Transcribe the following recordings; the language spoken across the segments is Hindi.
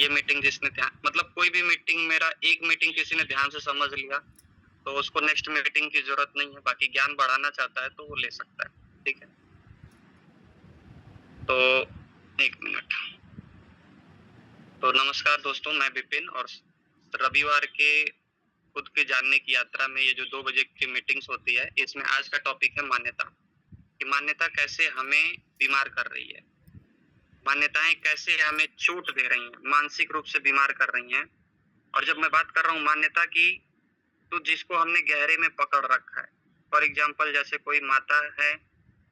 ये मीटिंग जिसने ध्यान मतलब कोई भी मीटिंग मेरा एक मीटिंग किसी ने ध्यान से समझ लिया, तो उसको नेक्स्ट मीटिंग की ज़रूरत नहीं है, बाकी ज्ञान बढ़ाना चाहता है तो वो ले सकता है, ठीक है? तो 1 मिनट। तो नमस्कार दोस्तों, मैं विपिन और रविवार के खुद के जानने की यात्रा में ये जो 2 बजे की मीटिंग्स होती है, इसमें आज का टॉपिक है मान्यता, कि मान्यता कैसे हमें बीमार कर रही है। मान्यताएँ कैसे हमें चोट दे रही हैं, मानसिक रूप से बीमार कर रही हैं। और जब मैं बात कर रहा हूँ मान्यता की, तो जिसको हमने गहरे में पकड़ रखा है। फॉर एग्ज़ाम्पल जैसे कोई माता है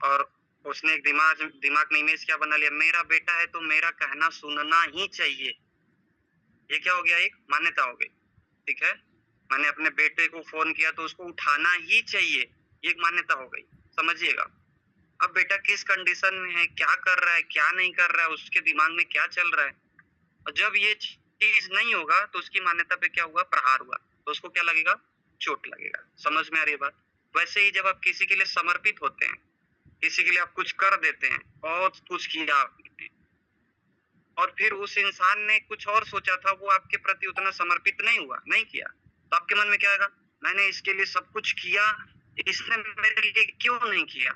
और उसने एक दिमाग में इमेज क्या बना लिया, मेरा बेटा है तो मेरा कहना सुनना ही चाहिए। ये क्या हो गया, एक मान्यता हो गई, ठीक है? मैंने अपने बेटे को फ़ोन किया तो उसको उठाना ही चाहिए, ये एक मान्यता हो गई, समझिएगा। अब बेटा किस कंडीशन में है, क्या कर रहा है, क्या नहीं कर रहा है, उसके दिमाग में क्या चल रहा है। और जब ये चीज़ नहीं होगा तो उसकी मान्यता पे क्या हुआ, प्रहार हुआ, तो उसको क्या लगेगा, चोट लगेगा। समझ में आ रही है बात? वैसे ही जब आप किसी के लिए समर्पित होते हैं, किसी के लिए आप कुछ कर देते हैं, बहुत कुछ किया आपने और फिर उस इंसान ने कुछ और सोचा था, वो आपके प्रति उतना समर्पित नहीं हुआ, नहीं किया, तो आपके मन में क्या आएगा, मैंने इसके लिए सब कुछ किया, इसने मेरे लिए क्यों नहीं किया?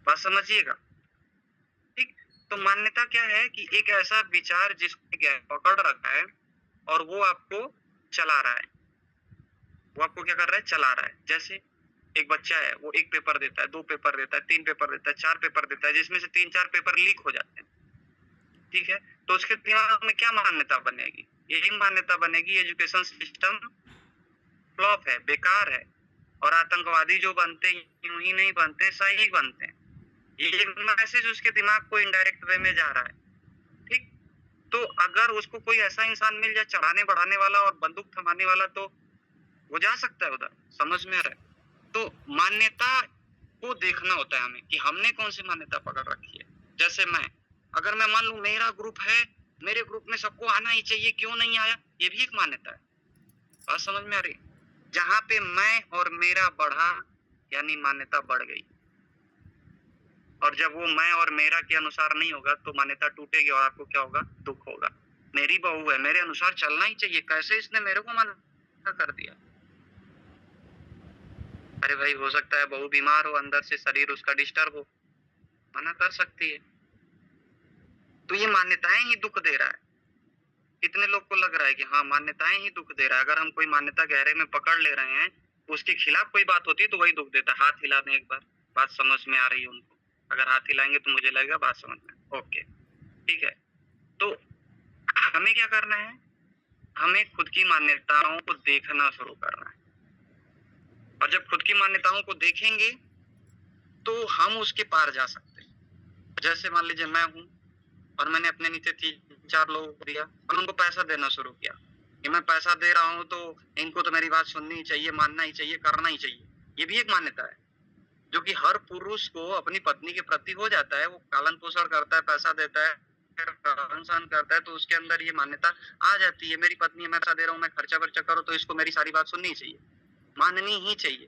बात समझिएगा, ठीक? तो मान्यता क्या है कि एक ऐसा विचार जिसको पकड़ रखा है और वो आपको चला रहा है। वो आपको क्या कर रहा है, चला रहा है। जैसे एक बच्चा है, वो 1 पेपर देता है, 2 पेपर देता है, 3 पेपर देता है, 4 पेपर देता है, जिसमें से 3-4 पेपर लीक हो जाते हैं, ठीक है? तो उसके दिमाग में क्या मान्यता बनेगी? यही मान्यता बनेगी एजुकेशन सिस्टम फ्लॉप है, बेकार है और आतंकवादी जो बनते हैं, यूँ ही नहीं बनते, सही बनते हैं। ये एक मैसेज उसके दिमाग को इनडायरेक्ट वे में जा रहा है, ठीक? तो अगर उसको कोई ऐसा इंसान मिल जाए चढ़ाने-बढ़ाने वाला और बंदूक थमाने वाला तो वो जा सकता है उधर, समझ में आ रहा है? तो मान्यता को देखना होता है हमें कि हमने कौन-सी मान्यता पकड़ रखी है। जैसे अगर मैं मान लूँ मेरा ग्रुप है, मेरे ग्रुप में सबको आना ही चाहिए, क्यों नहीं आया? ये भी एक मान्यता है। बात समझ में आ रही है? जहाँ पे मैं और मेरा बढ़ा, यानी मान्यता बढ़ गई। और जब वो मैं और मेरा के अनुसार नहीं होगा तो मान्यता टूटेगी और आपको क्या होगा, दुःख होगा। मेरी बहू है, मेरे अनुसार चलना ही चाहिए, कैसे इसने मेरे को मना कर दिया? अरे भाई, हो सकता है बहू बीमार हो, अंदर से शरीर उसका डिस्टर्ब हो, मना कर सकती है। तो ये मान्यताएं ही दुःख दे रहा है। कितने लोग को लग रहा है कि हाँ, मान्यताएं ही दुःख दे रहा है। अगर हम कोई मान्यता गहरे में पकड़ ले रहे हैं, उसके खिलाफ कोई बात होती है तो वही दुःख देता है। हाथ हिला दें एक बार, बात समझ में आ रही है उनको? अगर हाथ हिलाएंगे तो मुझे लगेगा बात समझ में, ओके, ठीक है। तो हमें क्या करना है, हमें खुद की मान्यताओं को देखना शुरू करना है। और जब खुद की मान्यताओं को देखेंगे तो हम उसके पार जा सकते हैं। जैसे मान लीजिए मैं हूँ और मैंने अपने नीचे 3-4 लोगों को दिया और उनको पैसा देना शुरू किया कि मैं पैसा दे रहा हूँ तो इनको तो मेरी बात सुननी ही चाहिए, मानना ही चाहिए, करना ही चाहिए। ये भी एक मान्यता है जो कि हर पुरुष को अपनी पत्नी के प्रति हो जाता है। वो पालन पोषण करता है, पैसा देता है, रहन-सहन करता है, तो उसके अंदर ये मान्यता आ जाती है, मेरी पत्नी है, मैं पैसा दे रहा हूँ, मैं खर्चा-वर्चा करूँ तो इसको मेरी सारी बात सुननी ही चाहिए, माननी ही चाहिए।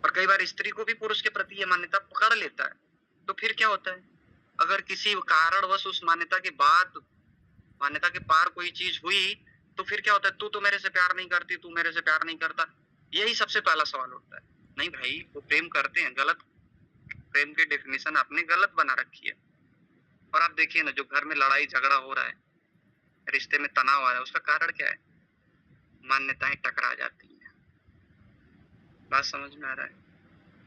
और कई बार स्त्री को भी पुरुष के प्रति ये मान्यता पकड़ लेता है। तो फिर क्या होता है, अगर किसी कारणवश उस मान्यता के पार कोई चीज हुई तो फिर क्या होता है, तू तो मेरे से प्यार नहीं करती, तू मेरे से प्यार नहीं करता। यही सबसे पहला सवाल उठता है। नहीं भाई, वो प्रेम करते हैं, गलत प्रेम की डेफिनेशन आपने गलत बना रखी है। और आप देखिए ना, जो घर में लड़ाई झगड़ा हो रहा है, रिश्ते में तनाव आ रहा है, उसका कारण क्या है? मान्यताएं टकरा जाती हैं। बात समझ में आ रहा है?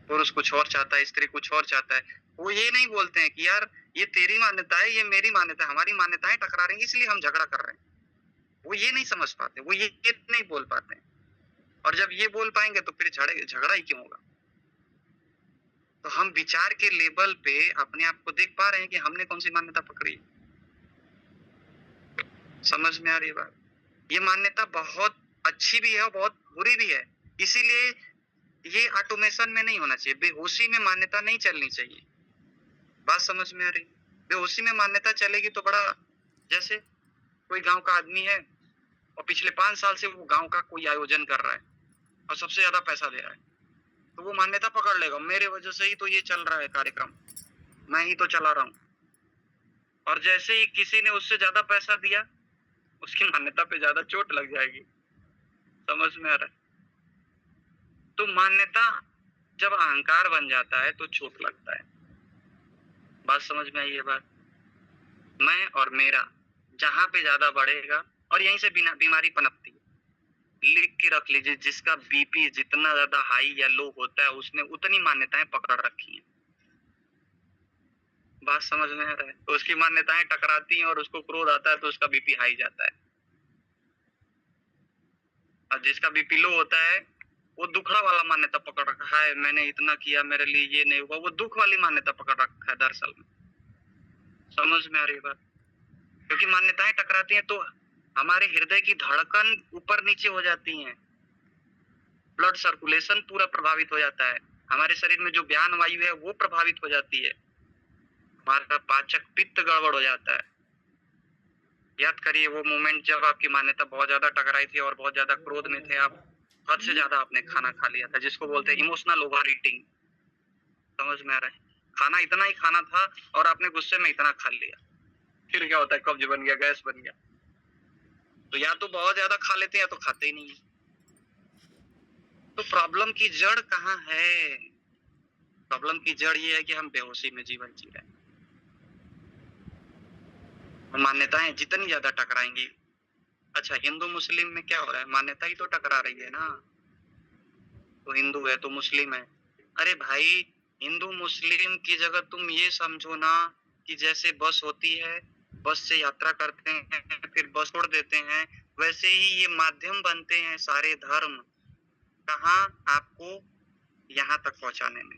पुरुष कुछ और चाहता है, स्त्री कुछ और चाहता है। वो ये नहीं बोलते हैं कि यार ये तेरी मान्यता है, ये मेरी मान्यता है, हमारी मान्यताएं टकरा रही हैं इसलिए हम झगड़ा कर रहे हैं। वो ये नहीं समझ पाते, वो ये नहीं बोल पाते हैं। और जब ये बोल पाएंगे तो फिर झगड़ा ही क्यों होगा? तो हम विचार के लेवल पे अपने आप को देख पा रहे हैं कि हमने कौन सी मान्यता पकड़ी। समझ में आ रही है बात? ये मान्यता बहुत अच्छी भी है और बहुत बुरी भी है, इसीलिए ये ऑटोमेशन में नहीं होना चाहिए। बेहोशी में मान्यता नहीं चलनी चाहिए। बात समझ में आ रही? बेहोशी में मान्यता चलेगी तो बड़ा, जैसे कोई गांव का आदमी है और पिछले 5 साल से वो गांव का कोई आयोजन कर रहा है और सबसे ज्यादा पैसा दे रहा है, तो वो मान्यता पकड़ लेगा, मेरे वजह से ही तो ये चल रहा है कार्यक्रम, मैं ही तो चला रहा हूँ। और जैसे ही किसी ने उससे ज्यादा पैसा दिया, उसकी मान्यता पे ज्यादा चोट लग जाएगी। समझ में आ रहा है? तो मान्यता जब अहंकार बन जाता है तो चोट लगता है। बात समझ में आई ये बात? मैं और मेरा जहां पे ज्यादा बढ़ेगा और यहीं से बिना बीमारी पनपती है। लिख के रख लीजिए, जिसका बीपी जितना ज्यादा हाई या लो होता है उसने उतनी मान्यताएं पकड़ रखी हैं। बात समझ में आ रहा है? तो उसकी मान्यताएं टकराती हैं और उसको क्रोध आता है तो उसका बीपी हाई जाता है। और जिसका बीपी लो होता है वो दुखड़ा वाला मान्यता पकड़ रखा है, मैंने इतना किया मेरे लिए ये नहीं हुआ, वो दुख वाली मान्यता पकड़ रखा है दरअसल में। समझ में आ रही बात? क्योंकि मान्यताएं टकराती हैं तो हमारे हृदय की धड़कन ऊपर नीचे हो जाती है, ब्लड सर्कुलेशन पूरा प्रभावित हो जाता है, हमारे शरीर में जो ज्ञान वायु है वो प्रभावित हो जाती है, हमारा पाचक पित्त गड़बड़ हो जाता है। याद करिए वो मोमेंट जब आपकी मान्यता बहुत ज्यादा टकराई थी और बहुत ज्यादा क्रोध में थे आप, हद से ज्यादा आपने खाना खा लिया था, जिसको बोलते हैं इमोशनल ओवर ईटिंग। समझ में आ रहा है? खाना इतना ही खाना था और आपने गुस्से में इतना खा लिया, फिर क्या होता है? कब्ज बन गया, गैस बन गया। तो या तो बहुत ज्यादा खा लेते हैं या तो खाते ही नहीं है। तो प्रॉब्लम की जड़ कहाँ है? प्रॉब्लम की जड़ ये है कि हम बेहोशी में जीवन जी रहे हैं। मान्यताएं जितनी ज्यादा टकराएंगी, अच्छा हिंदू मुस्लिम में क्या हो रहा है? मान्यता ही तो टकरा रही है ना। तो हिंदू है तो मुस्लिम है। अरे भाई, हिंदू मुस्लिम की जगह तुम ये समझो ना कि जैसे बस होती है, बस से यात्रा करते हैं फिर बस छोड़ देते हैं, वैसे ही ये माध्यम बनते हैं सारे धर्म। कहाँ? आपको यहाँ तक पहुंचाने में,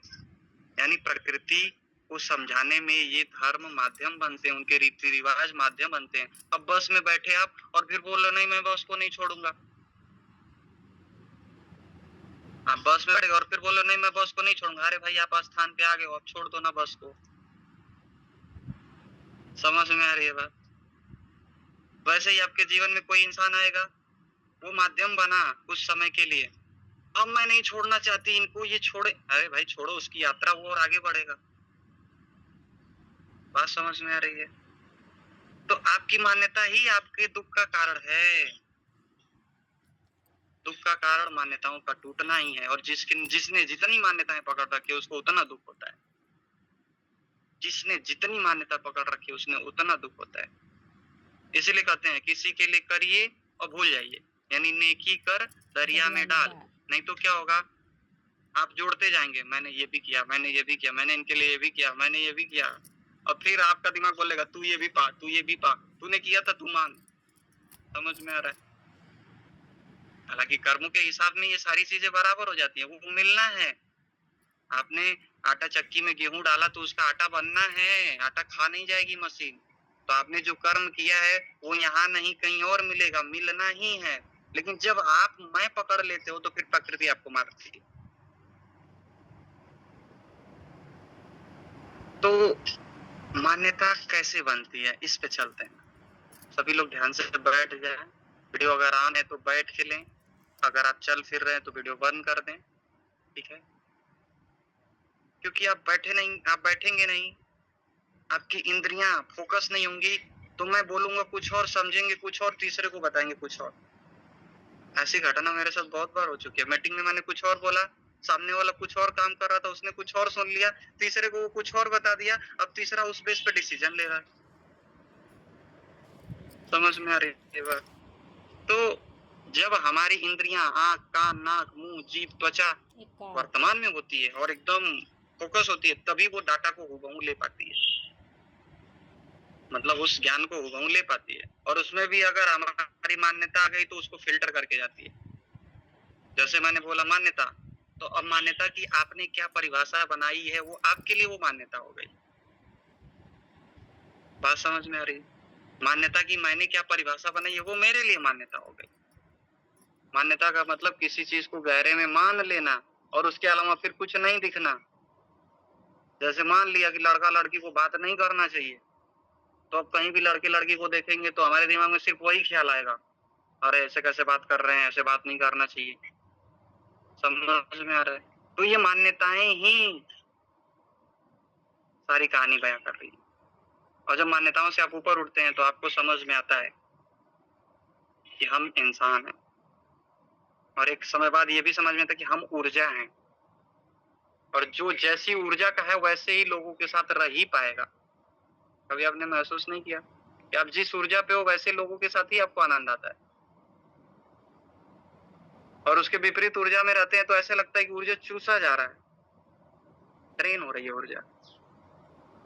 यानी प्रकृति को समझाने में ये धर्म माध्यम बनते हैं, उनके रीति रिवाज माध्यम बनते हैं। अब बस में बैठे आप और फिर बोल रहे नहीं मैं बस को नहीं छोड़ूंगा, आप बस में बैठ गए और फिर बोलो नहीं मैं बस को नहीं छोड़ूंगा। अरे भाई आप स्थान पे आ गए हो, आप छोड़ दो ना बस को। समझ में आ रही है बात? वैसे ही आपके जीवन में कोई इंसान आएगा, वो माध्यम बना कुछ समय के लिए, अब मैं नहीं छोड़ना चाहती इनको, ये छोड़े। अरे भाई छोड़ो, उसकी यात्रा वो और आगे बढ़ेगा। बात समझ में आ रही है? तो आपकी मान्यता ही आपके दुख का कारण है। दुख का कारण मान्यताओं का टूटना ही है, और जिसने जितनी मान्यताएं पकड़ रखी है उसको उतना दुख होता है। जिसने जितनी मान्यता पकड़ रखी है उसने उतना दुख होता है। इसीलिए कहते हैं किसी के लिए करिए और भूल जाइए, यानी नेकी कर दरिया में डाल। नहीं तो क्या होगा? आप जोड़ते जाएंगे, मैंने ये भी किया, मैंने ये भी किया, मैंने इनके लिए ये भी किया, मैंने ये भी किया, और फिर आपका दिमाग बोलेगा तू ये भी पा, तू ये भी पा, तूने किया था तू मांग। समझ में आ रहा है? हालांकि कर्मों के हिसाब में ये सारी चीजें बराबर हो जाती है, वो मिलना है। आपने आटा चक्की में गेहूं डाला तो उसका आटा बनना है, आटा खा नहीं जाएगी मशीन। तो आपने जो कर्म किया है वो यहाँ नहीं कहीं और मिलेगा, मिलना ही है। लेकिन जब आप मैं पकड़ लेते हो तो फिर प्रकृति आपको मारती है। तो मान्यता कैसे बनती है, इस पे चलते हैं। सभी लोग ध्यान से बैठ जाए, वीडियो अगर ऑन है तो बैठ के लें, अगर आप चल फिर रहे हैं तो वीडियो बंद कर दें, ठीक है? क्योंकि आप बैठेंगे नहीं, आपकी इंद्रियां फोकस नहीं होंगी, तो मैं बोलूंगा कुछ और, समझेंगे कुछ और, तीसरे को बताएंगे कुछ और। ऐसी घटना मेरे साथ बहुत बार हो चुकी है। मीटिंग में मैंने कुछ और बोला, सामने वाला कुछ और काम कर रहा था, उसने कुछ और सुन लिया, तीसरे को वो कुछ और बता दिया, अब तीसरा उस बेस पे डिसीजन ले रहा है। समझ में आ रही है बात? तो जब हमारी इंद्रियां आंख कान नाक मुंह जीभ त्वचा वर्तमान में होती है और एकदम फोकस होती है, तभी वो डाटा को हुबहू ले पाती है, मतलब उस ज्ञान को हुबहू ले पाती है। और उसमें भी अगर हमारी मान्यता आ गई तो उसको फिल्टर करके जाती है। जैसे मैंने बोला मान्यता, तो अब मान्यता की आपने क्या परिभाषा बनाई है वो आपके लिए वो मान्यता हो गई। बात समझ में आ रही? मान्यता की मैंने क्या परिभाषा बनाई है वो मेरे लिए मान्यता हो गई। मान्यता का मतलब किसी चीज को गहरे में मान लेना और उसके अलावा फिर कुछ नहीं दिखना। जैसे मान लिया कि लड़का लड़की को बात नहीं करना चाहिए, तो अब कहीं भी लड़के लड़की को देखेंगे तो हमारे दिमाग में सिर्फ वही ख्याल आएगा, अरे ऐसे कैसे बात कर रहे हैं, ऐसे बात नहीं करना चाहिए। समझ में आ रहा है? तो ये मान्यताएं ही सारी कहानी बयां कर रही है। और जब मान्यताओं से आप ऊपर उठते हैं तो आपको समझ में आता है कि हम इंसान हैं। और एक समय बाद ये भी समझ में आता है कि हम ऊर्जा हैं, और जो जैसी ऊर्जा का है वैसे ही लोगों के साथ रह ही पाएगा। कभी आपने महसूस नहीं किया कि आप जिस ऊर्जा पे हो वैसे लोगों के साथ ही आपको आनंद आता है, और उसके विपरीत ऊर्जा में रहते हैं तो ऐसे लगता है कि ऊर्जा चूसा जा रहा है, ड्रेन हो रही है ऊर्जा।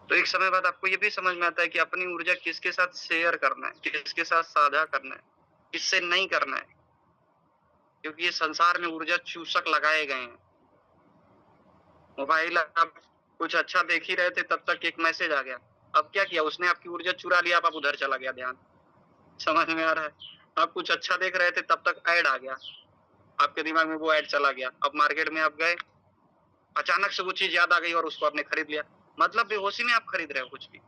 तो एक समय बाद आपको ये भी समझ में आता है कि अपनी ऊर्जा किसके साथ शेयर करना है, किसके साथ साझा करना है, किससे नहीं करना है, क्योंकि ये संसार में ऊर्जा चूसक लगाए गए हैं। मोबाइल आप कुछ अच्छा देख ही रहे थे, तब तक एक मैसेज आ गया, अब क्या किया उसने, आपकी ऊर्जा चुरा लिया, आप उधर चला गया ध्यान। समझ में आ रहा है? आप कुछ अच्छा देख रहे थे, तब तक ऐड आ गया, आपके दिमाग में वो ऐड चला गया। अब मार्केट में आप गए, अचानक से वो चीज याद आ गई और उसको आपने खरीद लिया, मतलब बेहोशी में आप खरीद रहे हो कुछ भी।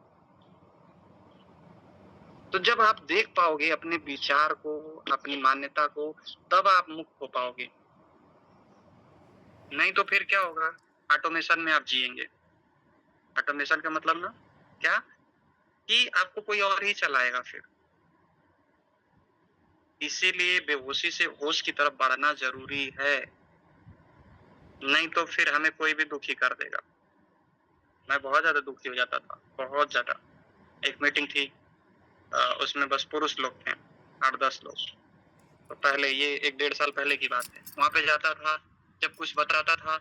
तो जब आप देख पाओगे अपने विचार को, अपनी मान्यता को, तब आप मुक्त हो पाओगे। नहीं तो फिर क्या होगा, ऑटोमेशन में आप जिएंगे। ऑटोमेशन का मतलब ना क्या, कि आपको कोई और ही चलाएगा फिर। इसीलिए बेहोशी से होश की तरफ बढ़ना जरूरी है, नहीं तो फिर हमें कोई भी दुखी कर देगा। मैं बहुत ज्यादा दुखी हो जाता था, बहुत ज्यादा। एक मीटिंग थी, उसमें बस पुरुष लोग थे, 8-10 लोग। तो पहले ये 1-1.5 साल पहले की बात है। वहां पे जाता था, जब कुछ बताता था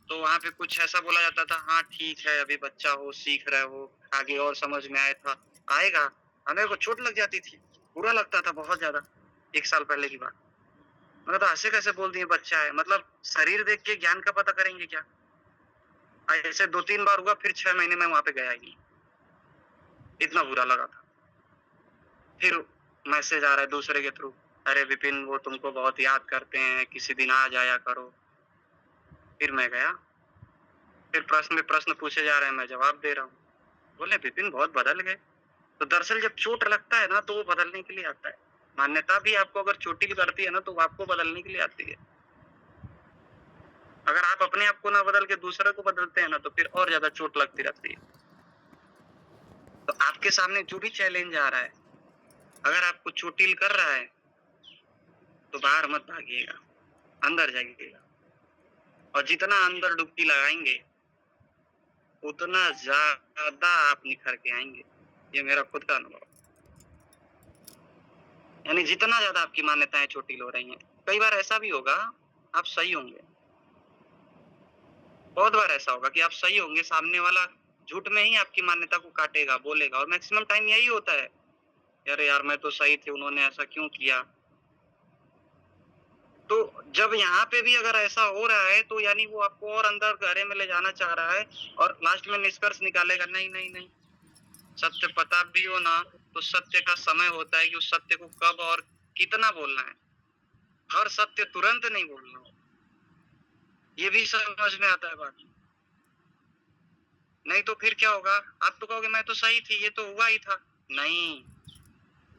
तो वहां पे कुछ ऐसा बोला जाता था, हाँ ठीक है अभी बच्चा हो, सीख रहे हो, आगे और समझ में आएगा। हमें को चोट लग जाती थी, बुरा लगता था बहुत ज्यादा। 1 साल पहले की बात। मैंने तो ऐसे कैसे बोल दिए बच्चा है, मतलब शरीर देख के ज्ञान का पता करेंगे क्या? ऐसे 2-3 बार हुआ, फिर 6 महीने में वहां पे गया ही नहीं, इतना बुरा लगा था। फिर मैसेज आ रहा है दूसरे के थ्रू, अरे विपिन वो तुमको बहुत याद करते हैं, किसी दिन आ जाया करो। फिर मैं गया, फिर प्रश्न में प्रश्न पूछे जा रहे हैं, मैं जवाब दे रहा हूँ। बोले विपिन बहुत बदल गए। तो दरअसल जब चोट लगता है ना तो वो बदलने के लिए आता है। मान्यता भी आपको अगर चोटिल करती है ना तो वो आपको बदलने के लिए आती है। अगर आप अपने आप को ना बदल के दूसरे को बदलते हैं ना तो फिर और ज्यादा चोट लगती रहती है। तो आपके सामने जो भी चैलेंज आ रहा है, अगर आपको चोटिल कर रहा है तो बाहर मत भागिएगा, अंदर जाइएगा। और जितना अंदर डुबकी लगाएंगे उतना ज्यादा आप निखर के आएंगे। ये मेरा खुद का अनुभव। यानी जितना ज्यादा आपकी मान्यताएं चोटिल हो रही हैं, कई बार ऐसा भी होगा आप सही होंगे, बहुत बार ऐसा होगा कि आप सही होंगे, सामने वाला झूठ में ही आपकी मान्यता को काटेगा, बोलेगा, और मैक्सिमम टाइम यही होता है, अरे यार मैं तो सही थी, उन्होंने ऐसा क्यों किया। तो जब यहाँ पे भी अगर ऐसा हो रहा है तो यानी वो आपको और अंदर गहरे में ले जाना चाह रहा है, और लास्ट में निष्कर्ष निकालेगा, नहीं नहीं नहीं, सत्य पता भी हो ना तो सत्य का समय होता है कि उस सत्य को कब और कितना बोलना है। हर सत्य तुरंत नहीं बोलना, ये भी समझ में आता है बात। नहीं तो फिर क्या होगा, आप तो कहोगे मैं तो सही थी, ये तो हुआ ही था। नहीं,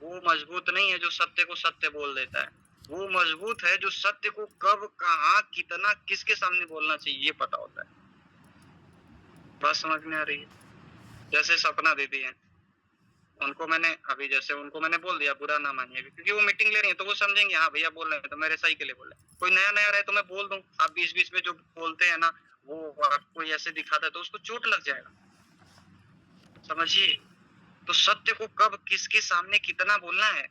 वो मजबूत नहीं है जो सत्य को सत्य बोल देता है। वो मजबूत है जो सत्य को कब, कहाँ, कितना, किसके सामने बोलना चाहिए ये पता होता है। बात समझ में आ रही है? जैसे सपना दीदी है, उनको मैंने बोल दिया बुरा ना मानिए, क्योंकि वो मीटिंग ले रही है तो वो समझेंगे हाँ भैया बोल रहे हैं तो मेरे सही के लिए बोल रहे हैं। कोई नया नया रहे तो मैं बोल दूं, आप बीच बीच में जो बोलते हैं ना वो आपको ऐसे दिखाता है तो उसको चोट लग जाएगा, समझिए। तो सत्य को कब, किसके सामने, कितना बोलना है।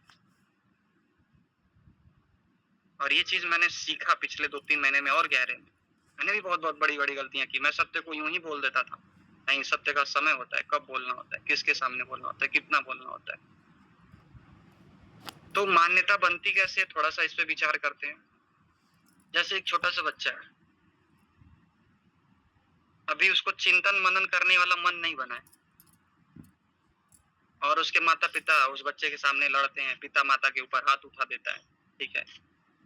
और ये चीज मैंने सीखा पिछले 2-3 महीने में और गहरे में। मैंने भी बहुत बहुत बड़ी बड़ी गलतियां की, मैं सत्य को यूं ही बोल देता था। नहीं, सत्य का समय होता है, कब बोलना होता है, किसके सामने बोलना होता है, कितना बोलना होता है। तो मान्यता बनती कैसे, थोड़ा सा इस पे विचार करते हैं। जैसे एक छोटा सा बच्चा है, अभी उसको चिंतन मनन करने वाला मन नहीं बना है, और उसके माता पिता उस बच्चे के सामने लड़ते हैं, पिता माता के ऊपर हाथ उठा देता है, ठीक है।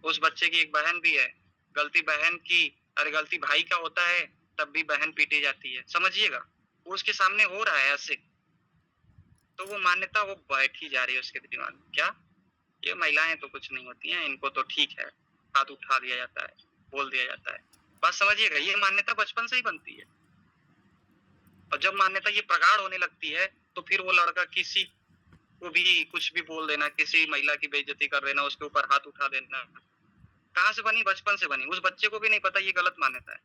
उस बच्चे की एक बहन भी है, गलती बहन की, अरे गलती भाई का होता है तब भी बहन पीटी जाती है, समझिएगा। वो उसके सामने हो रहा है ऐसे, तो वो मान्यता वो बैठी जा रही है उसके दिमाग में, क्या ये महिलाएं तो कुछ नहीं होती हैं, इनको तो ठीक है, हाथ उठा दिया जाता है, बोल दिया जाता है। बात समझिएगा, ये मान्यता बचपन से ही बनती है। और जब मान्यता ये प्रगाढ़ होने लगती है तो फिर वो लड़का किसी को भी कुछ भी बोल देना, किसी महिला की बेइज्जती कर देना, उसके ऊपर हाथ उठा देना, कहाँ से बनी? बचपन से बनी। उस बच्चे को भी नहीं पता ये गलत मान्यता है।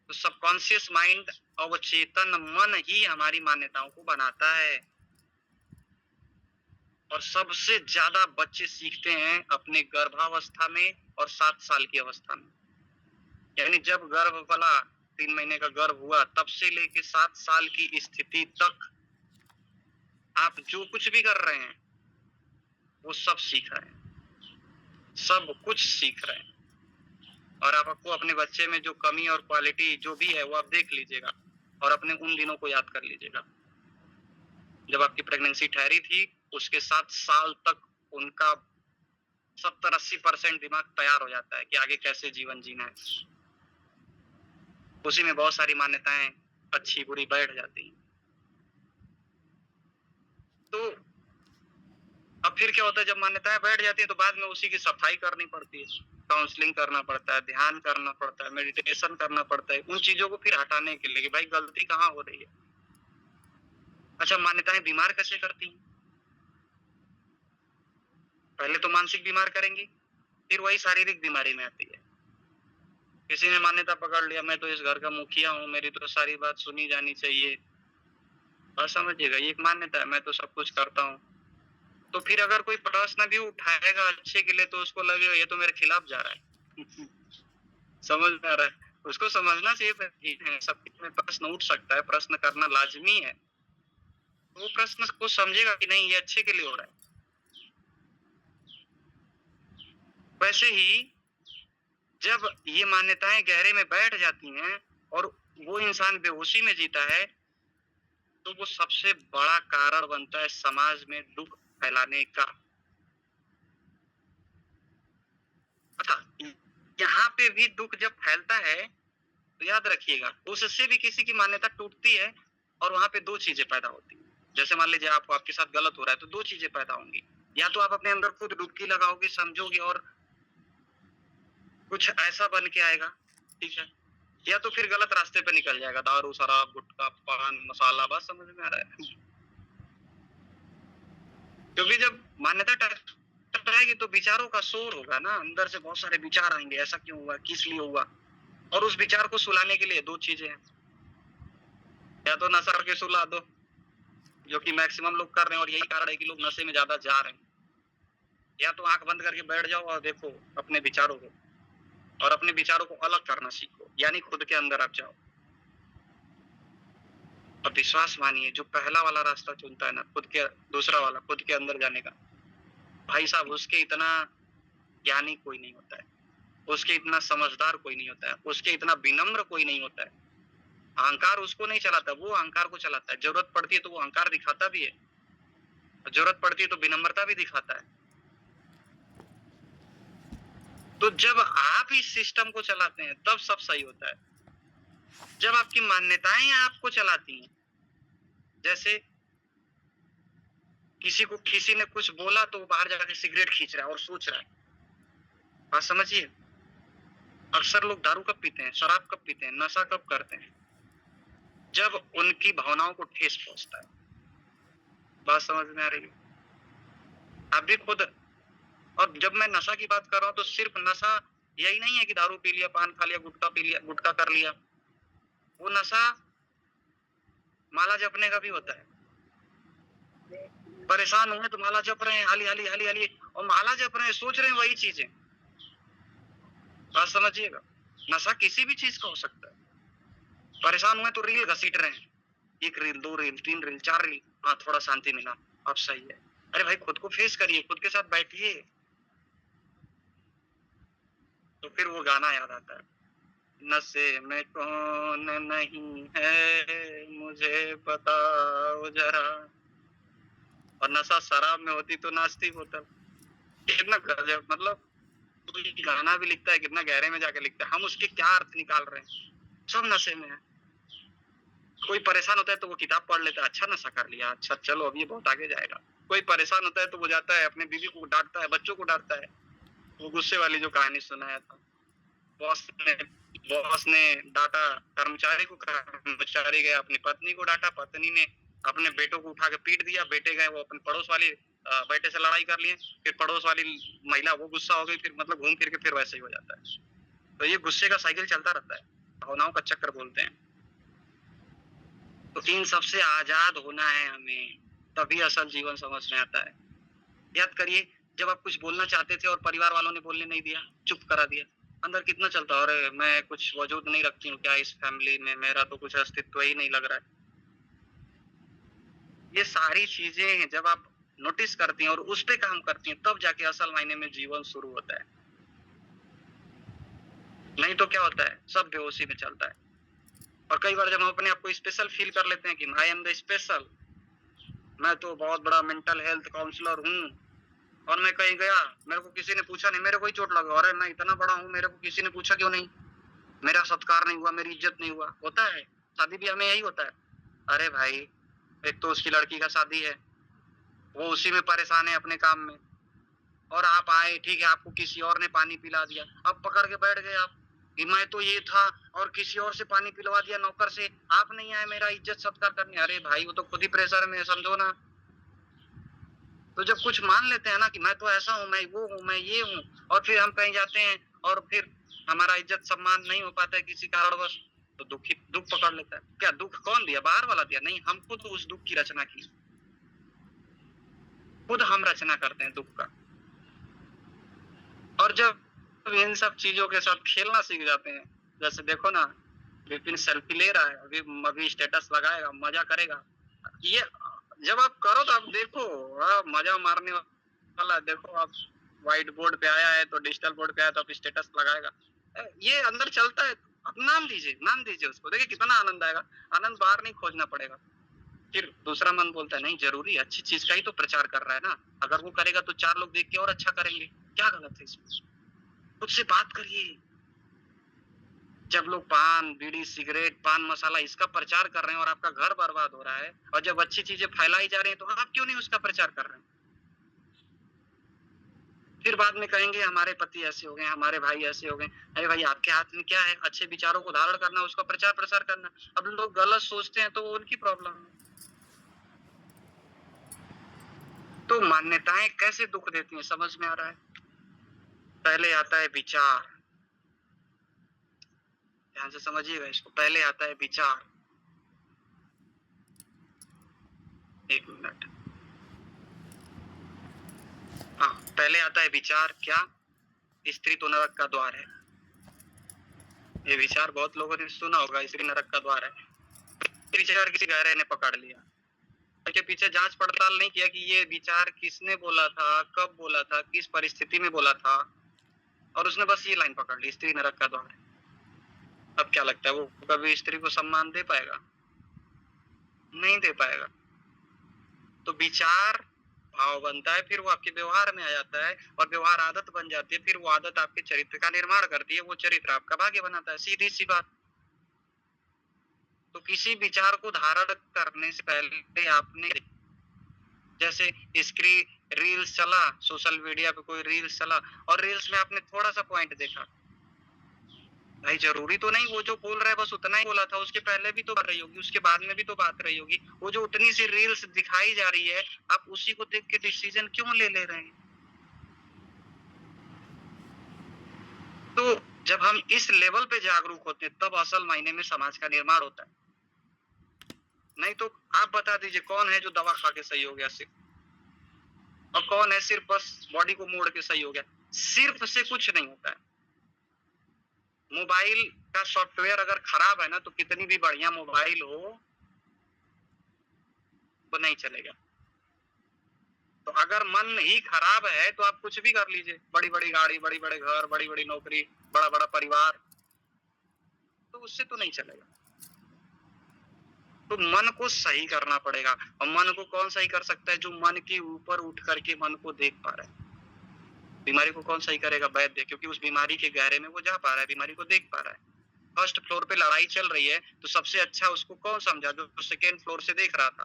तो सबकॉन्शियस माइंड, अवचेतन मन ही हमारी मान्यताओं को बनाता है। और सबसे ज्यादा बच्चे सीखते हैं अपने गर्भावस्था में और 7 साल की अवस्था में। यानी जब गर्भ वाला 3 महीने का गर्भ हुआ तब से लेके 7 साल की स्थिति तक आप जो कुछ भी कर रहे हैं वो सब सीख रहे हैं, सब कुछ सीख रहे हैं। और आप आपको अपने बच्चे में जो कमी और क्वालिटी जो भी है वो आप देख लीजिएगा और अपने उन दिनों को याद कर लीजिएगा जब आपकी प्रेगनेंसी ठहरी थी। उसके 7 साल तक उनका 70-80% दिमाग तैयार हो जाता है कि आगे कैसे जीवन जीना है। उसी में बहुत सारी मान्यताएं अच्छी बुरी बैठ जाती हैं। तो अब फिर क्या होता है, जब मान्यताएं बैठ जाती है तो बाद में उसी की सफाई करनी पड़ती है, काउंसलिंग करना पड़ता है, ध्यान करना पड़ता है, मेडिटेशन करना पड़ता है उन चीजों को फिर हटाने के लिए कि भाई गलती कहाँ हो रही है। अच्छा, मान्यताएं बीमार कैसे करती हैं? पहले तो मानसिक बीमार करेंगी, फिर वही शारीरिक बीमारी में आती है। किसी ने मान्यता पकड़ लिया, मैं तो इस घर का मुखिया हूँ, मेरी तो सारी बात सुनी जानी चाहिए, और समझिएगा ये एक मान्यता है, मैं तो सब कुछ करता हूँ। तो फिर अगर कोई प्रश्न भी उठाएगा अच्छे के लिए तो उसको लगेगा ये तो मेरे खिलाफ जा रहा है। समझ में आ रहा है? उसको समझना चाहिए सबके में प्रश्न उठ सकता है, प्रश्न करना लाजमी है। तो वो प्रश्न को समझेगा कि नहीं ये अच्छे के लिए हो रहा है। वैसे ही जब ये मान्यताएं गहरे में बैठ जाती हैं और वो इंसान बेहोशी में जीता है तो वो सबसे बड़ा कारण बनता है समाज में दुख फैलाने का। अच्छा, यहाँ पे भी दुख जब फैलता है तो याद रखिएगा उससे भी किसी की मान्यता टूटती है और वहां पे 2 चीजें पैदा होती हैं। जैसे मान लीजिए आपके साथ गलत हो रहा है तो 2 चीजें पैदा होंगी, या तो आप अपने अंदर खुद डुबकी लगाओगे, समझोगे और कुछ ऐसा बन के आएगा, ठीक है, या तो फिर गलत रास्ते पे निकल जाएगा, दारू शराब गुटखा पान मसाला। बात समझ में आ रहा है? क्योंकि जब मान्यता टकराएगी तो विचारों का शोर होगा ना, अंदर से बहुत सारे विचार आएंगे, ऐसा क्यों हुआ, किस लिए हुआ। और उस विचार को सुलाने के लिए 2 चीजें हैं, या तो नशा करके सुला दो, जो कि मैक्सिमम लोग कर रहे हैं और यही कारण है कि लोग नशे में ज्यादा जा रहे हैं, या तो आंख बंद करके बैठ जाओ और देखो अपने विचारों को और अपने विचारों को अलग करना सीखो, यानी खुद के अंदर आप जाओ। और विश्वास मानिए जो पहला वाला रास्ता चुनता है ना, खुद के, दूसरा वाला खुद के अंदर जाने का, भाई साहब उसके इतना ज्ञानी कोई नहीं होता है, उसके इतना समझदार कोई नहीं होता है, उसके इतना विनम्र कोई नहीं होता है। अहंकार उसको नहीं चलाता, वो अहंकार को चलाता है। जरूरत पड़ती है तो वो अहंकार दिखाता भी है, जरूरत पड़ती है तो विनम्रता भी दिखाता है। तो जब आप इस सिस्टम को चलाते हैं तब सब सही होता है। जब आपकी मान्यताएं आपको चलाती हैं, जैसे किसी ने कुछ बोला तो वो बाहर जाकर सिगरेट खींच रहा है और सोच रहा है, बात समझिए। अक्सर लोग दारू कब पीते हैं, शराब कब पीते हैं, नशा कब करते हैं? जब उनकी भावनाओं को ठेस पहुंचता है। बात समझ में आ रही है? आप भी खुद, और जब मैं नशा की बात कर रहा हूँ तो सिर्फ नशा यही नहीं है कि दारू पी लिया, पान खा लिया, गुटखा पी लिया, गुटखा कर लिया। वो नशा माला जपने का भी होता है। परेशान हुए तो माला जप रहे हैं, हाली हाली हाली हाली, और माला जप रहे हैं, सोच रहे हैं वही चीजें। बात समझिएगा, नशा किसी भी चीज का हो सकता है। परेशान हुए तो रील घसीट रहे हैं, 1 रील 2 रील 3 रील 4 रील, हाँ थोड़ा शांति मिला, अब सही है। अरे भाई खुद को फेस करिए, खुद के साथ बैठिए। तो फिर वो गाना याद आता है, नशे में कौन नहीं है मुझे बताओ जरा, और नशा शराब में होती तो नाचती होटल। कितना गजब, मतलब कोई गाना भी लिखता है कितना गहरे में जाके लिखता है, हम उसके क्या अर्थ निकाल रहे हैं, सब नशे में है। कोई परेशान होता है तो वो किताब पढ़ लेता है, अच्छा नशा कर लिया, अच्छा चलो अब ये बहुत आगे जाएगा। कोई परेशान होता है तो वो जाता है अपने बीवी को डांटता है, बच्चों को डांटता है। वो गुस्से वाली जो कहानी सुनाया था, बॉस ने बॉस ने डांटा कर्मचारी को, कर्मचारी गया अपनी पत्नी को डांटा, पत्नी ने अपने बेटों को उठा के पीट दिया, बेटे गए वो अपने पड़ोस वाली बेटे से लड़ाई कर लिए, फिर पड़ोस वाली महिला वो गुस्सा हो गई, फिर मतलब घूम फिर के फिर वैसे ही हो जाता है। तो ये गुस्से का साइकिल चलता रहता है, भावनाओं का चक्कर बोलते हैं। तो इन सबसे आजाद होना है हमें, तभी असल जीवन समझ में आता है। याद करिए, जब आप कुछ बोलना चाहते थे और परिवार वालों ने बोलने नहीं दिया, चुप करा दिया, अंदर कितना चलता, अरे मैं कुछ वजूद नहीं रखती हूँ क्या इस फैमिली में, मेरा तो कुछ अस्तित्व ही नहीं लग रहा है। ये सारी चीजें हैं, जब आप नोटिस करती हैं और उस पे काम करती हैं, तब जाके असल मायने में जीवन शुरू होता है। नहीं तो क्या होता है, सब बेहोशी में चलता है। और कई बार जब हम अपने आप को स्पेशल फील कर लेते हैं कि आई एम द स्पेशल, मैं तो बहुत बड़ा मेंटल हेल्थ काउंसलर हूँ, और मैं कहीं गया, मेरे को किसी ने पूछा नहीं, मेरे को ही चोट लगा, अरे मैं इतना बड़ा हूँ, मेरे को किसी ने पूछा क्यों नहीं, मेरा सत्कार नहीं हुआ, मेरी इज्जत नहीं हुआ। होता है, शादी ब्याह में यही होता है। अरे भाई, एक तो उसकी लड़की का शादी है, वो उसी में परेशान है अपने काम में, और आप आए, ठीक है, आपको किसी और ने पानी पिला दिया, अब पकड़ के बैठ गए आप कि मैं तो ये था और किसी और से पानी पिलवा दिया नौकर से, आप नहीं आए मेरा इज्जत सत्कार करने। अरे भाई, वो तो खुद ही प्रेशर में है, समझो ना। तो जब कुछ मान लेते हैं ना कि मैं तो ऐसा हूँ, मैं वो हूँ, मैं ये हूँ, और फिर हम कहीं जाते हैं और फिर हमारा इज्जत सम्मान नहीं हो पाता है किसी कारणवश, तो दुख पकड़ लेता है। क्या दुख कौन दिया, बाहर वाला दिया? नहीं, हम खुद उस दुख की रचना की, खुद हम रचना करते हैं दुख का। और जब इन सब चीजों के साथ खेलना सीख जाते हैं, जैसे देखो ना, विपिन सेल्फी ले रहा है, अभी स्टेटस लगाएगा, मजा करेगा। ये जब आप करो तो आप देखो, मजा मारने वाला है। देखो आप व्हाइट बोर्ड पे आया है तो डिजिटल बोर्ड पे आया तो आप स्टेटस लगाएगा, ये अंदर चलता है। आप नाम दीजिए उसको, देखिए कितना आनंद आएगा। आनंद बाहर नहीं खोजना पड़ेगा। फिर दूसरा मन बोलता है नहीं, जरूरी अच्छी चीज का ही तो प्रचार कर रहा है ना, अगर वो करेगा तो 4 लोग देख के और अच्छा करेंगे, क्या गलत है इसमें? खुद से बात करिए। जब लोग पान बीड़ी सिगरेट पान मसाला इसका प्रचार कर रहे हैं और आपका घर बर्बाद हो रहा है, और जब अच्छी चीजें फैलाई जा रही हैं, तो आप क्यों नहीं उसका प्रचार कर रहे हैं? फिर बाद में कहेंगे हमारे पति ऐसे हो गए, हमारे भाई ऐसे हो गए। अरे भाई, आपके हाथ में क्या है? अच्छे विचारों को धारण करना, उसका प्रचार प्रसार करना। अब लोग गलत सोचते हैं तो वो उनकी प्रॉब्लम है। तो मान्यताएं कैसे दुख देती हैं, समझ में आ रहा है? पहले आता है विचार, ध्यान से समझिएगा इसको। पहले आता है विचार, एक मिनट। हाँ, पहले आता है विचार। क्या? स्त्री तो नरक का द्वार है। ये विचार बहुत लोगों ने सुना होगा, स्त्री नरक का द्वार है। विचार किसी गहरे ने पकड़ लिया, इसके पीछे जांच पड़ताल नहीं किया कि ये विचार किसने बोला था, कब बोला था, किस परिस्थिति में बोला था, और उसने बस ये लाइन पकड़ ली, स्त्री नरक का द्वार है। अब क्या लगता है, वो कभी स्त्री को सम्मान दे पाएगा? नहीं दे पाएगा। तो विचार भाव बनता है, फिर वो आपके व्यवहार में आ जाता है, और व्यवहार आदत बन जाती है, फिर वो आदत आपके चरित्र का निर्माण करती है, वो चरित्र आपका भाग्य बनाता है। सीधी सी बात। तो किसी विचार को धारण करने से पहले आपने, जैसे स्क्रीन रील्स चला, सोशल मीडिया पे कोई रील्स चला, और रील्स में आपने थोड़ा सा पॉइंट देखा, भाई जरूरी तो नहीं वो जो बोल रहा है बस उतना ही बोला था, उसके पहले भी तो बात रही होगी, उसके बाद में भी तो बात रही होगी। वो जो उतनी सी रील्स दिखाई जा रही है, आप उसी को देख के डिसीजन क्यों ले रहे हैं? तो जब हम इस लेवल पे जागरूक होते हैं, तब असल मायने में समाज का निर्माण होता है। नहीं तो आप बता दीजिए, कौन है जो दवा खा के सही हो गया सिर्फ, और कौन है सिर्फ बस बॉडी को मोड़ के सही हो गया? सिर्फ से कुछ नहीं होता है। मोबाइल का सॉफ्टवेयर अगर खराब है ना, तो कितनी भी बढ़िया मोबाइल हो वो नहीं चलेगा। तो अगर मन ही खराब है तो आप कुछ भी कर लीजिए, बड़ी बड़ी गाड़ी, बड़ी बड़े घर, बड़ी बड़ी नौकरी, बड़ा बड़ा परिवार, तो उससे तो नहीं चलेगा। तो मन को सही करना पड़ेगा। और मन को कौन सही कर सकता है? जो मन के ऊपर उठ करके मन को देख पा रहा है। बीमारी को कौन सही करेगा? वैद्य, क्योंकि उस बीमारी के गहरे में वो जा पा रहा है, बीमारी को देख पा रहा है। फर्स्ट फ्लोर पे लड़ाई चल रही है, तो सबसे अच्छा उसको कौन समझा? जो सेकेंड फ्लोर से देख रहा था।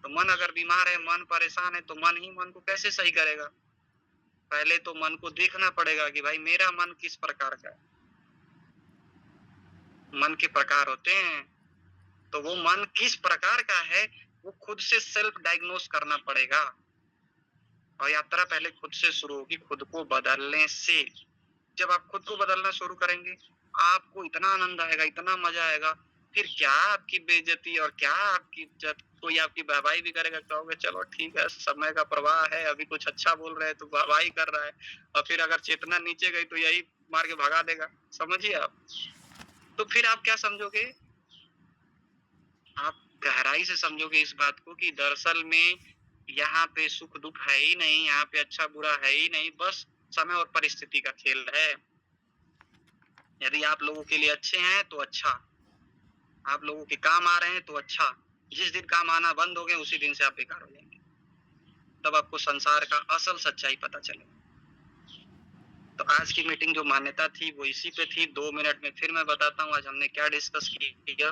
तो मन अगर बीमार है, मन परेशान है, तो मन ही मन को कैसे सही करेगा? पहले तो मन को देखना पड़ेगा कि भाई मेरा मन किस प्रकार का है। मन के प्रकार होते हैं, तो वो मन किस प्रकार का है वो खुद से सेल्फ डायग्नोस करना पड़ेगा। और यात्रा पहले खुद से शुरू होगी, खुद को बदलने से। जब आप खुद को बदलना शुरू करेंगे, आपको इतना आनंद आएगा, इतना मजा आएगा, फिर क्या आपकी बेइज्जती और क्या आपकी इज्जत। कोई आपकी वाहवाही भी करेगा, कहोगे चलो ठीक है, समय का प्रवाह है, अभी कुछ अच्छा बोल रहे हैं तो वाहवाही कर रहा है, और फिर अगर चेतना नीचे गई तो यही मार के भगा देगा। समझिए आप। तो फिर आप क्या समझोगे? आप गहराई से समझोगे इस बात को कि दरअसल में यहाँ पे सुख दुख है ही नहीं, यहाँ पे अच्छा बुरा है ही नहीं, बस समय और परिस्थिति का खेल है। यदि आप लोगों के लिए अच्छे हैं तो अच्छा, आप लोगों के काम आ रहे हैं तो अच्छा, जिस दिन काम आना बंद हो गए उसी दिन से आप बेकार हो जाएंगे। तब आपको संसार का असल सच्चाई पता चलेगा। तो आज की मीटिंग जो मान्यता थी वो इसी पे थी। 2 मिनट में फिर मैं बताता हूँ आज हमने क्या डिस्कस किया।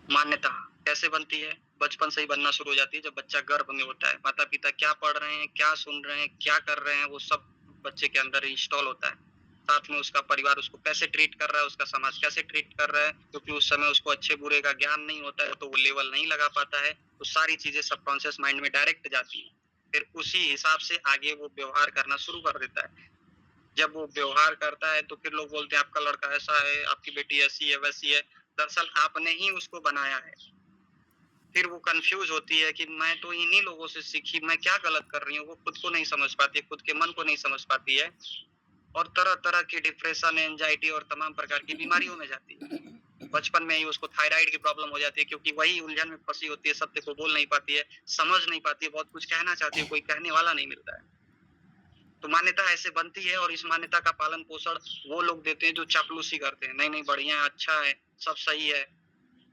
मान्यता कैसे बनती है? बचपन से ही बनना शुरू हो जाती है। जब बच्चा गर्भ में होता है, माता पिता क्या पढ़ रहे हैं, क्या सुन रहे हैं, क्या कर रहे हैं, वो सब बच्चे के अंदर इंस्टॉल होता है। साथ में उसका परिवार उसको कैसे ट्रीट कर रहा है, उसका समाज कैसे ट्रीट कर रहा है, क्योंकि उस समय उसको अच्छे बुरे का ज्ञान नहीं होता है, तो वो लेवल नहीं लगा पाता है। तो सारी चीजें सबकॉन्शियस माइंड में डायरेक्ट जाती है, फिर उसी हिसाब से आगे वो व्यवहार करना शुरू कर देता है। जब वो व्यवहार करता है तो फिर लोग बोलते हैं आपका लड़का ऐसा है, आपकी बेटी ऐसी है, वैसी है। दरअसल आपने ही उसको बनाया है। फिर वो कंफ्यूज होती है कि मैं तो इन्हीं लोगों से सीखी, मैं क्या गलत कर रही हूँ। वो खुद को नहीं समझ पाती है, खुद के मन को नहीं समझ पाती है, और तरह तरह की डिप्रेशन, एंजाइटी और तमाम प्रकार की बीमारियों में जाती है। बचपन में ही उसको थायराइड की प्रॉब्लम हो जाती है, क्योंकि वही उलझन में फंसी होती है, सत्य को बोल नहीं पाती है, समझ नहीं पाती है, बहुत कुछ कहना चाहती है, कोई कहने वाला नहीं मिलता है। तो मान्यता ऐसे बनती है, और इस मान्यता का पालन पोषण वो लोग देते हैं जो चापलूसी करते हैं। नहीं नहीं, बढ़िया, अच्छा है, सब सही है।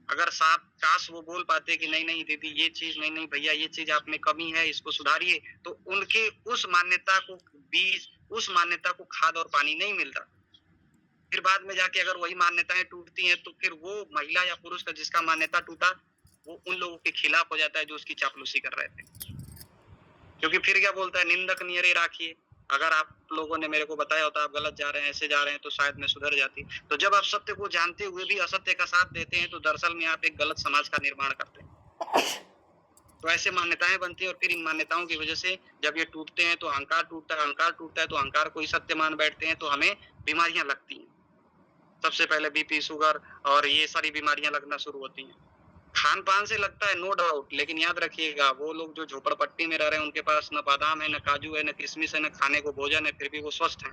अगर साफ काश वो बोल पाते कि नहीं नहीं दीदी ये चीज, नहीं नहीं भैया ये चीज आप में कमी है, इसको सुधारिए, तो उनके उस मान्यता को बीज, उस मान्यता को खाद और पानी नहीं मिलता। फिर बाद में जाके अगर वही मान्यताएं टूटती हैं, तो फिर वो महिला या पुरुष का जिसका मान्यता टूटा, वो उन लोगों के खिलाफ हो जाता है जो उसकी चापलूसी कर रहे थे। क्योंकि फिर क्या बोलता है, निंदक नियरे राखिए। अगर आप लोगों ने मेरे को बताया होता आप गलत जा रहे हैं, ऐसे जा रहे हैं, तो शायद मैं सुधर जाती। तो जब आप सत्य को जानते हुए भी असत्य का साथ देते हैं, तो दरअसल में आप एक गलत समाज का निर्माण करते हैं। तो ऐसे मान्यताएं बनती हैं, और फिर इन मान्यताओं की वजह से जब ये टूटते हैं तो अहंकार टूटता है, अहंकार टूटता है तो अहंकार को ही सत्य मान बैठते हैं, तो हमें बीमारियां लगती हैं। सबसे पहले बीपी, शुगर और ये सारी बीमारियां लगना शुरू होती हैं। खान पान से लगता है, नो डाउट, लेकिन याद रखिएगा वो लोग जो झोपड़पट्टी में रह रहे हैं उनके पास न बादाम है, न काजू है, न किशमिश है, न खाने को भोजन है, फिर भी वो स्वस्थ हैं।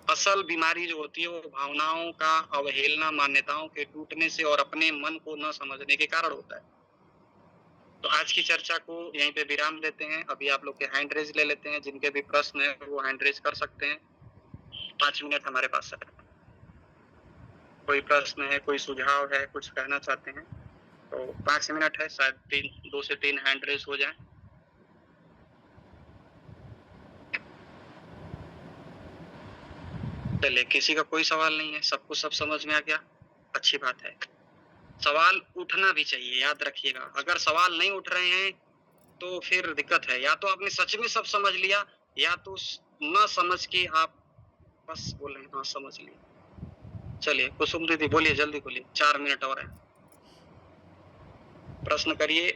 असल बीमारी जो होती है वो भावनाओं का अवहेलना, मान्यताओं के टूटने से और अपने मन को न समझने के कारण होता है। तो आज की चर्चा को यहीं पे विराम देते हैं। अभी आप लोग के हैंड रेज ले लेते हैं, जिनके भी प्रश्न है वो हैंड रेज कर सकते हैं। 5 मिनट हमारे पास है। कोई प्रश्न है, कोई सुझाव है, कुछ कहना चाहते हैं तो 5 मिनट है, शायद 2 से 3 हैंड रेज हो जाए। चलिए, किसी का कोई सवाल नहीं है, सबको सब समझ में आ गया, अच्छी बात है। सवाल उठना भी चाहिए, याद रखिएगा। अगर सवाल नहीं उठ रहे हैं तो फिर दिक्कत है। या तो आपने सच में सब समझ लिया, या तो न समझ के आप बस बोल रहे हैं हाँ समझ लिया। चलिए कुसुम दीदी बोलिए, जल्दी बोलिए, 4 मिनट और है। प्रश्न करिए।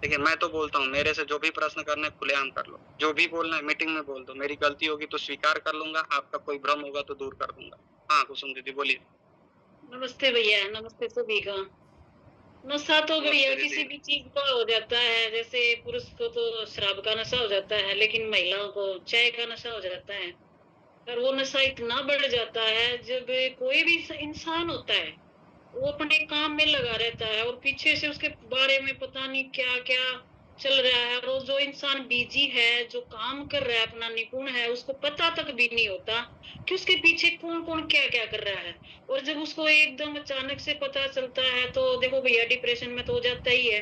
देखिए मैं तो बोलता हूँ, मेरे से जो भी प्रश्न करना है खुलेआम कर लो, जो भी बोलना है मीटिंग में बोल दो। मेरी गलती होगी तो स्वीकार कर लूंगा, आपका कोई भ्रम होगा तो दूर कर दूंगा। हाँ कुसुम दीदी बोलिए। नमस्ते भैया, नमस्ते सभी का। नशा तो भैया नमस्ते किसी दीदी। भी चीज का हो जाता है। जैसे पुरुष को तो शराब का नशा हो जाता है, लेकिन महिलाओं को चाय का नशा हो जाता है। और वो नशा इतना बढ़ जाता है, जब कोई भी इंसान होता है वो अपने काम में लगा रहता है, और पीछे से उसके बारे में पता नहीं क्या क्या चल रहा है। और जो इंसान बिजी है, जो काम कर रहा है, अपना निपुण है, उसको पता तक भी नहीं होता कि उसके पीछे कौन कौन क्या क्या कर रहा है। और जब उसको एकदम अचानक से पता चलता है तो देखो भैया, डिप्रेशन में तो हो जाता ही है।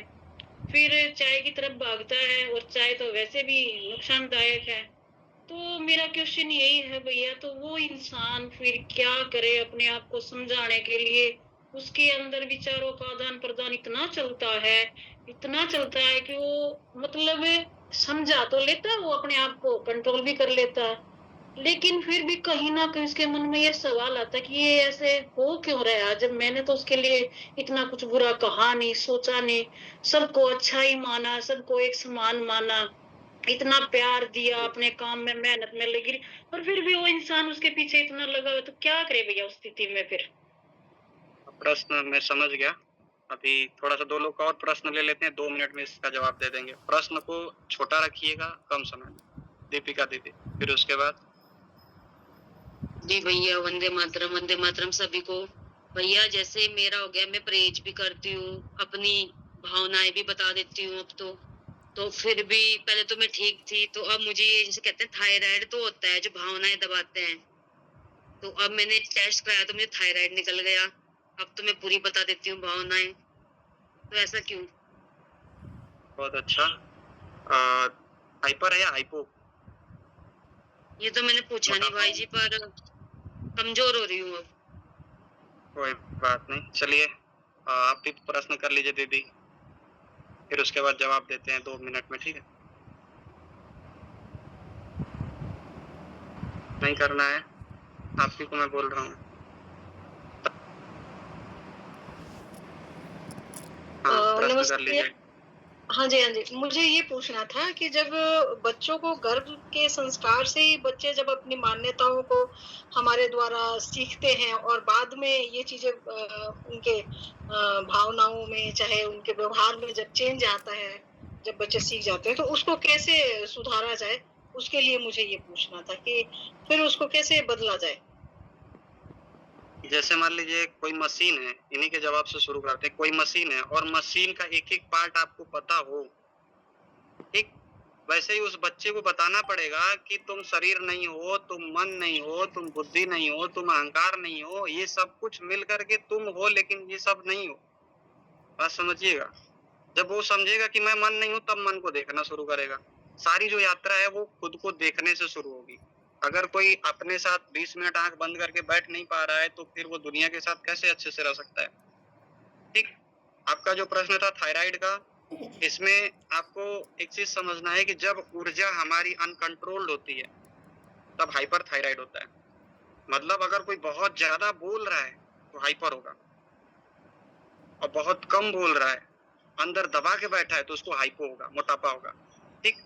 फिर चाय की तरफ भागता है, और चाय तो वैसे भी नुकसानदायक है। तो मेरा क्वेश्चन यही है भैया, तो वो इंसान फिर क्या करे अपने आप को समझाने के लिए? उसके अंदर विचारों का आदान प्रदान इतना चलता है, इतना चलता है कि वो मतलब समझा तो लेता है, वो अपने आप को कंट्रोल भी कर लेता है, लेकिन फिर भी कहीं न कहीं उसके मन में ये सवाल आता है कि ये ऐसे हो क्यों रहा है? जब मैंने तो उसके लिए इतना कुछ बुरा कहा नहीं, सोचा नहीं, सबको अच्छा ही माना, सबको एक समान माना, इतना प्यार दिया, जी। अपने काम में मेहनत में लगी रही और फिर भी वो इंसान उसके पीछे इतना लगा हुआ है, तो क्या करे भैया उस स्थिति में फिर? प्रश्न मैं समझ गया। अभी थोड़ा-सा 2 लोग का और प्रश्न ले लेते हैं, 2 मिनट में इसका जवाब दे देंगे। प्रश्न को छोटा रखिएगा, कम समय में। दीपिका दीदी, फिर उसके बाद जी भैया, वंदे मातरम सभी को। भैया जैसे मेरा हो गया, मैं परहेज भी करती हूँ, अपनी भावनाएँ भी बता देती हूँ अब तो। तो फिर भी पहले तो मैं ठीक थी, तो अब मुझे ये जैसे कहते हैं थायराइड तो होता है जो भावनाएँ दबाते हैं। तो अब मैंने टेस्ट कराया तो मुझे थायराइड निकल गया। अब तो मैं पूरी बता देती हूँ भावनाएँ। तो ऐसा क्यों? बहुत अच्छा। हाइपर है या हाइपो? ये तो मैंने पूछा नहीं मोटापा? भाई जी, पर कमज़ोर हो रही हूँ अब। कोई बात नहीं। चलिए आप भी प्रश्न कर लीजिए दीदी, फिर उसके बाद जवाब देते हैं 2 मिनट में, ठीक है? नहीं करना है? आप ही को मैं बोल रहा हूँ। हाँ, प्रश्न कर नमस्ते। लीजिए। हाँ जी, हाँ जी। मुझे ये पूछना था कि जब बच्चों को गर्भ के संस्कार से ही बच्चे जब अपनी मान्यताओं को हमारे द्वारा सीखते हैं और बाद में ये चीज़ें उनके भावनाओं में चाहे उनके व्यवहार में जब चेंज आता है, जब बच्चे सीख जाते हैं, तो उसको कैसे सुधारा जाए? उसके लिए मुझे ये पूछना था कि फिर उसको कैसे बदला जाए? जैसे मान लीजिए कोई मशीन है, इन्हीं के जवाब से शुरू करते हैं। कोई मशीन है और मशीन का एक-एक पार्ट आपको पता हो, ठीक? वैसे ही उस बच्चे को बताना पड़ेगा कि तुम शरीर नहीं हो, तुम मन नहीं हो, तुम बुद्धि नहीं हो, तुम अहंकार नहीं हो, ये सब कुछ मिल कर के तुम हो लेकिन ये सब नहीं हो। बात समझिएगा। जब वो समझेगा कि मैं मन नहीं हूँ तब मन को देखना शुरू करेगा। सारी जो यात्रा है वो खुद को देखने से शुरू होगी। अगर कोई अपने साथ 20 मिनट आँख बंद करके बैठ नहीं पा रहा है तो फिर वो दुनिया के साथ कैसे अच्छे से रह सकता है? ठीक? आपका जो प्रश्न था थायराइड का, इसमें आपको एक चीज़ समझना है कि जब ऊर्जा हमारी अनकंट्रोल्ड होती है, तब हाइपरथायराइड होता है। मतलब अगर कोई बहुत ज़्यादा बोल रहा है, तो हाइपर होगा और बहुत कम बोल रहा है, अंदर दबा के बैठा है तो उसको हाइपो होगा, मोटापा होगा। ठीक?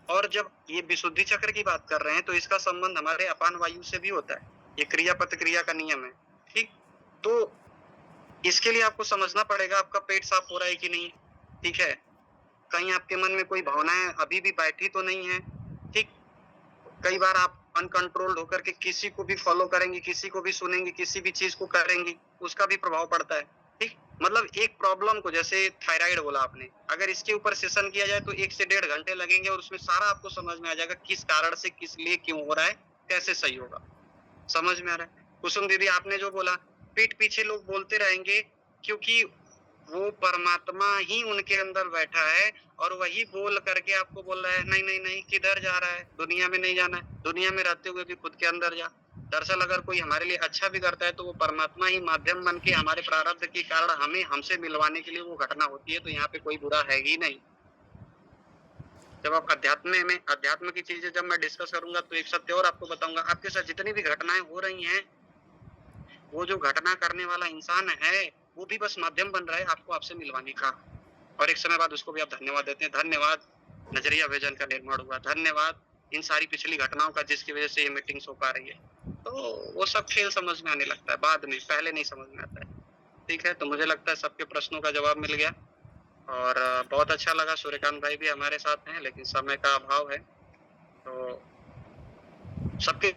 और जब ये विशुद्धि चक्र की बात कर रहे हैं तो इसका संबंध हमारे अपान वायु से भी होता है। ये क्रिया प्रतिक्रिया का नियम है। ठीक? तो इसके लिए आपको समझना पड़ेगा आपका पेट साफ हो रहा है कि नहीं। ठीक है? कहीं आपके मन में कोई भावनाएँ अभी भी बैठी तो नहीं है। ठीक? कई बार आप अनकंट्रोल्ड होकर के किसी को भी फॉलो करेंगी, किसी को भी सुनेंगी, किसी भी चीज़ को करेंगी, उसका भी प्रभाव पड़ता है। ठीक? मतलब एक प्रॉब्लम को जैसे थायराइड बोला आपने, अगर इसके ऊपर सेशन किया जाए तो 1 से डेढ़ घंटे लगेंगे और उसमें सारा आपको समझ में आ जाएगा किस कारण से, किस लिए, क्यों हो रहा है, कैसे सही होगा। समझ में आ रहा है? कुसुम दीदी आपने जो बोला, पीठ पीछे लोग बोलते रहेंगे क्योंकि वो परमात्मा ही उनके अंदर बैठा है और वही बोल करके आपको बोल रहा है नहीं नहीं नहीं किधर जा रहा है, दुनिया में नहीं जाना है, दुनिया में रहते हुए भी खुद के अंदर जा। दरअसल अगर कोई हमारे लिए अच्छा भी करता है तो वो परमात्मा ही माध्यम बन के हमारे प्रारब्ध के कारण हमें हमसे मिलवाने के लिए वो घटना होती है, तो यहाँ पे कोई बुरा है ही नहीं। जब आप अध्यात्म की चीजें जब मैं डिस्कस करूंगा तो एक सत्य और आपको बताऊंगा, आपके साथ जितनी भी घटनाएं हो रही हैं, वो जो घटना करने वाला इंसान है वो भी बस माध्यम बन रहा है आपको आपसे मिलवाने का। और एक समय बाद उसको भी आप धन्यवाद देते हैं, धन्यवाद नजरिया विजन का निर्माण हुआ, धन्यवाद इन सारी पिछली घटनाओं का जिसकी वजह से ये मीटिंग्स हो पा रही है। तो वो सब खेल समझ में आने लगता है बाद में, पहले नहीं समझ में आता है। ठीक है, तो मुझे लगता है सबके प्रश्नों का जवाब मिल गया और बहुत अच्छा लगा। सूर्यकांत भाई भी हमारे साथ हैं लेकिन समय का अभाव है, तो सबके